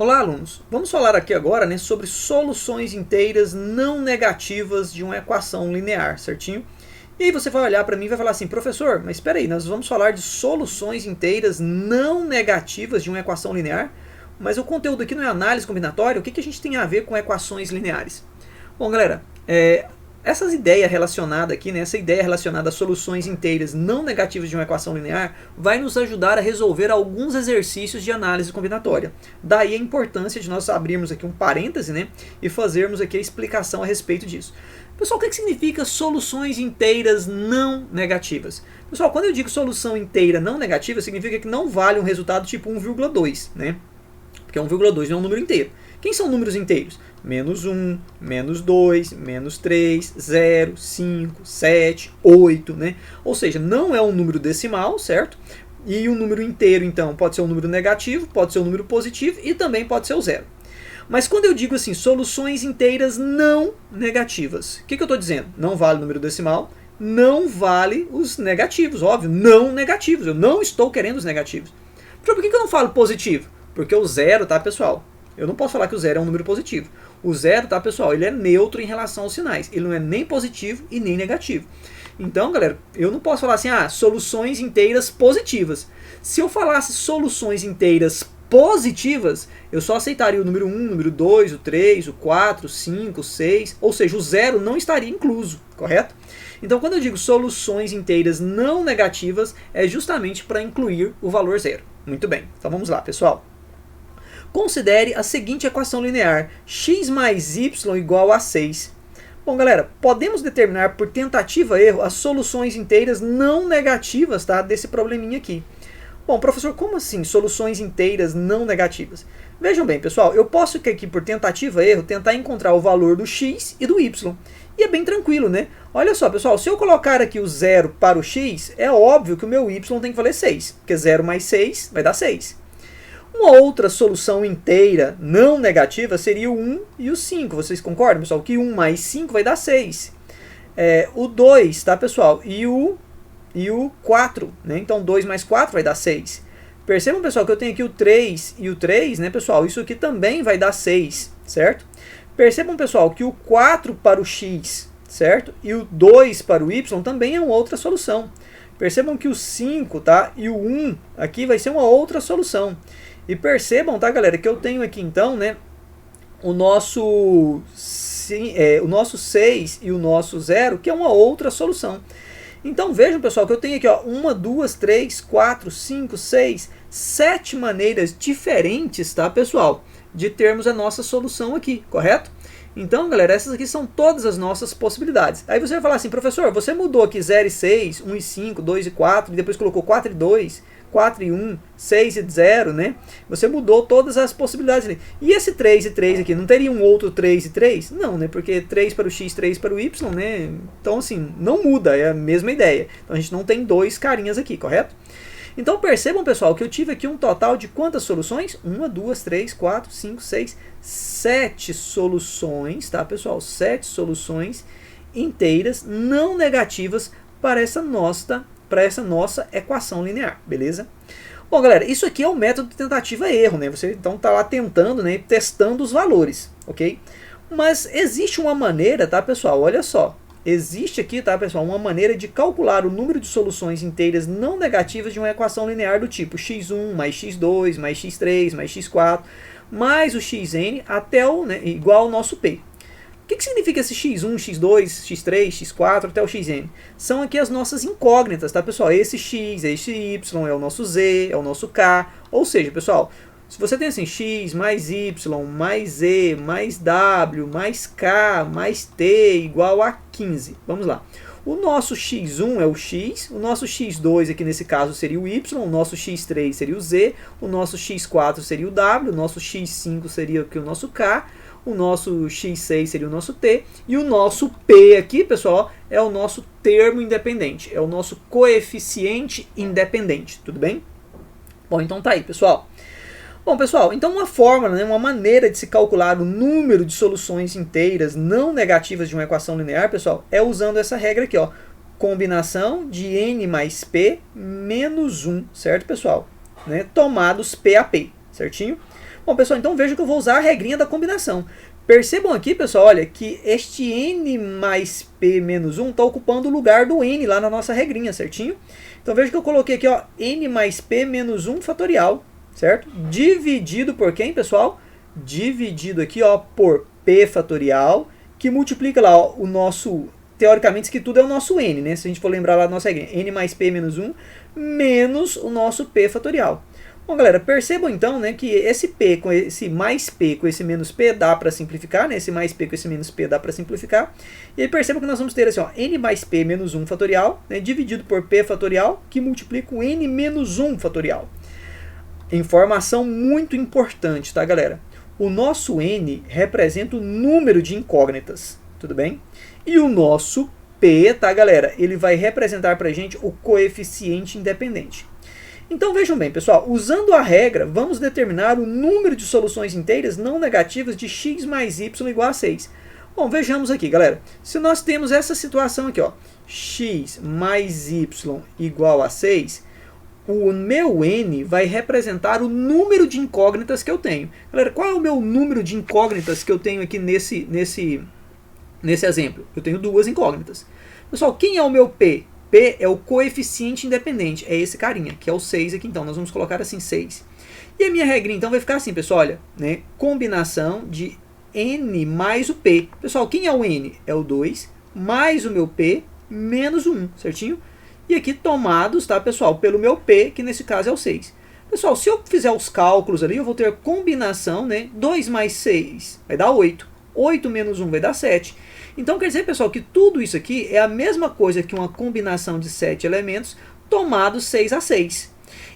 Olá, alunos! Vamos falar aqui agora, né, sobre soluções inteiras não negativas de uma equação linear, certinho? E aí você vai olhar para mim e vai falar assim, professor, mas espera aí, nós vamos falar de soluções inteiras não negativas de uma equação linear? Mas o conteúdo aqui não é análise combinatória, o que a gente tem a ver com equações lineares? Bom, galera, essas ideias relacionadas aqui, né, essa ideia relacionada a soluções inteiras não negativas de uma equação linear vai nos ajudar a resolver alguns exercícios de análise combinatória. Daí a importância de nós abrirmos aqui um parêntese, né, e fazermos aqui a explicação a respeito disso. Pessoal, o que significa soluções inteiras não negativas? Pessoal, quando eu digo solução inteira não negativa, significa que não vale um resultado tipo 1,2, né? Porque 1,2 não é um número inteiro. Quem são números inteiros? Menos 1, menos 2, menos 3, 0, 5, 7, 8, né? Ou seja, não é um número decimal, certo? E um número inteiro, então, pode ser um número negativo, pode ser um número positivo e também pode ser o zero. Mas quando eu digo assim, soluções inteiras não negativas, o que eu estou dizendo? Não vale o número decimal, não vale os negativos, óbvio, não negativos. Eu não estou querendo os negativos. Por que eu não falo positivo? Porque o zero, tá, pessoal? Eu não posso falar que o zero é um número positivo. O zero, tá, pessoal? Ele é neutro em relação aos sinais. Ele não é nem positivo e nem negativo. Então, galera, eu não posso falar assim, soluções inteiras positivas. Se eu falasse soluções inteiras positivas, eu só aceitaria o número 1, o número 2, o 3, o 4, o 5, o 6, ou seja, o zero não estaria incluso, correto? Então, quando eu digo soluções inteiras não negativas, é justamente para incluir o valor zero. Muito bem, então vamos lá, pessoal. Considere a seguinte equação linear, x mais y igual a 6. Bom, galera, podemos determinar por tentativa-erro as soluções inteiras não negativas, tá, desse probleminha aqui. Bom, professor, como assim soluções inteiras não negativas? Vejam bem, pessoal, eu posso aqui por tentativa-erro tentar encontrar o valor do x e do y. E é bem tranquilo, né? Olha só, pessoal, se eu colocar aqui o 0 para o x, é óbvio que o meu y tem que valer 6, porque 0 mais 6 vai dar 6. Uma outra solução inteira não negativa seria o 1 e o 5. Vocês concordam, pessoal? Que 1 mais 5 vai dar 6. O 2, tá, pessoal? E o 4, né? Então 2 mais 4 vai dar 6. Percebam, pessoal, que eu tenho aqui o 3 e o 3, né, pessoal? Isso aqui também vai dar 6, certo? Percebam, pessoal, que o 4 para o x, certo? E o 2 para o y também é uma outra solução. Percebam que o 5, tá? E o 1 aqui vai ser uma outra solução. E percebam, tá, galera, que eu tenho aqui então, né, o nosso 6 e o nosso 0, que é uma outra solução. Então vejam, pessoal, que eu tenho aqui 1, 2, 3, 4, 5, 6, 7 maneiras diferentes, tá, pessoal, de termos a nossa solução aqui, correto? Então, galera, essas aqui são todas as nossas possibilidades. Aí você vai falar assim, professor, você mudou aqui 0 e 6, 1 e 5, 2 e 4, e depois colocou 4 e 2, 4 e 1, 6 e 0, né? Você mudou todas as possibilidades ali. E esse 3 e 3 aqui, não teria um outro 3 e 3? Não, né? Porque 3 para o x, 3 para o y, né? Então, assim, não muda, é a mesma ideia. Então, a gente não tem dois carinhas aqui, correto? Então, percebam, pessoal, que eu tive aqui um total de quantas soluções? 1, 2, 3, 4, 5, 6, 7 soluções, tá, pessoal? 7 soluções inteiras não negativas para essa nossa equação linear, beleza? Bom, galera, isso aqui é o método de tentativa-erro, né? Você então está lá tentando, né, testando os valores, ok? Mas existe uma maneira, tá, pessoal? Olha só. Existe aqui, tá, pessoal, uma maneira de calcular o número de soluções inteiras não negativas de uma equação linear do tipo x1 mais x2 mais x3 mais x4 mais o xn até o, né, igual ao nosso p. O que significa esse x1, x2, x3, x4 até o xn? São aqui as nossas incógnitas, tá, pessoal? Esse x, esse y, é o nosso z, é o nosso k. Ou seja, pessoal, se você tem assim x mais y mais z mais w mais k mais t igual a 15. Vamos lá. O nosso x1 é o x, o nosso x2 aqui nesse caso seria o y, o nosso x3 seria o z, o nosso x4 seria o w, o nosso x5 seria aqui o nosso k, o nosso x6 seria o nosso t, e o nosso p aqui, pessoal, é o nosso termo independente, é o nosso coeficiente independente, tudo bem? Bom, então tá aí, pessoal. Bom, pessoal, então uma fórmula, né, uma maneira de se calcular o número de soluções inteiras não negativas de uma equação linear, pessoal, é usando essa regra aqui, ó, combinação de n mais p menos 1, certo, pessoal? Né, tomados p a p, certinho? Bom, pessoal, então veja que eu vou usar a regrinha da combinação. Percebam aqui, pessoal, olha, que este n mais p menos 1 está ocupando o lugar do n lá na nossa regrinha, certinho? Então veja que eu coloquei aqui, ó, n mais p menos 1 fatorial, certo? Dividido por quem, pessoal? Dividido aqui, ó, por p fatorial, que multiplica lá, ó, o nosso... Teoricamente, isso aqui tudo é o nosso n, né? Se a gente for lembrar lá da nossa regrinha, n mais p menos 1 menos o nosso p fatorial. Bom, galera, percebam então, né, que esse p com esse mais p com esse menos p dá para simplificar, né? Esse mais p com esse menos p dá para simplificar. E aí percebam que nós vamos ter assim, ó, n mais p menos 1 fatorial, né, dividido por p fatorial, que multiplica o n menos 1 fatorial. Informação muito importante, tá, galera? O nosso n representa o número de incógnitas, tudo bem? E o nosso p, tá, galera? Ele vai representar para a gente o coeficiente independente. Então vejam bem, pessoal, usando a regra, vamos determinar o número de soluções inteiras não negativas de x mais y igual a 6. Bom, vejamos aqui, galera. Se nós temos essa situação aqui, ó, x mais y igual a 6, o meu n vai representar o número de incógnitas que eu tenho. Galera, qual é o meu número de incógnitas que eu tenho aqui nesse exemplo? Eu tenho duas incógnitas. Pessoal, quem é o meu p? P é o coeficiente independente, é esse carinha, que é o 6 aqui, então nós vamos colocar assim 6. E a minha regrinha então vai ficar assim, pessoal, olha, né, combinação de n mais o p. Pessoal, quem é o n? É o 2, mais o meu p, menos o 1, certinho? E aqui tomados, tá, pessoal, pelo meu p, que nesse caso é o 6. Pessoal, se eu fizer os cálculos ali, eu vou ter combinação, né, 2 mais 6 vai dar 8, 8 menos 1 vai dar 7. Então quer dizer, pessoal, que tudo isso aqui é a mesma coisa que uma combinação de 7 elementos tomados 6 a 6.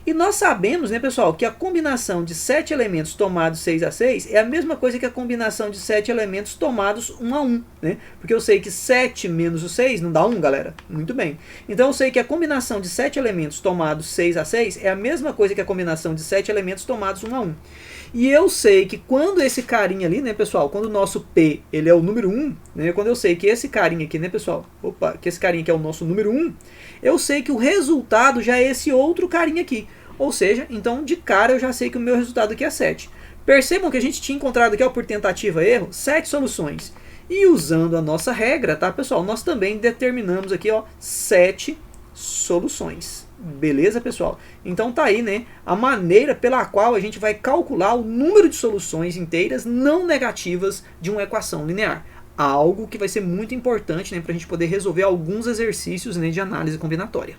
E nós sabemos, né, pessoal, que a combinação de 7 elementos tomados 6 a 6 é a mesma coisa que a combinação de 7 elementos tomados 1 a 1, né? Porque eu sei que 7 menos o 6 não dá 1, galera. Muito bem. Então eu sei que a combinação de 7 elementos tomados 6 a 6 é a mesma coisa que a combinação de 7 elementos tomados 1 a 1. E eu sei que quando esse carinha ali, né, pessoal, quando o nosso P, ele é o número 1, né, quando eu sei que esse carinha aqui, né, pessoal, que esse carinha aqui é o nosso número 1, eu sei que o resultado já é esse outro carinha aqui. Ou seja, então de cara eu já sei que o meu resultado aqui é 7. Percebam que a gente tinha encontrado aqui, ó, por tentativa e erro, 7 soluções. E usando a nossa regra, tá, pessoal, nós também determinamos aqui, ó, 7 soluções. Beleza, pessoal? Então tá aí, né, a maneira pela qual a gente vai calcular o número de soluções inteiras não negativas de uma equação linear. Algo que vai ser muito importante, né, para a gente poder resolver alguns exercícios, né, de análise combinatória.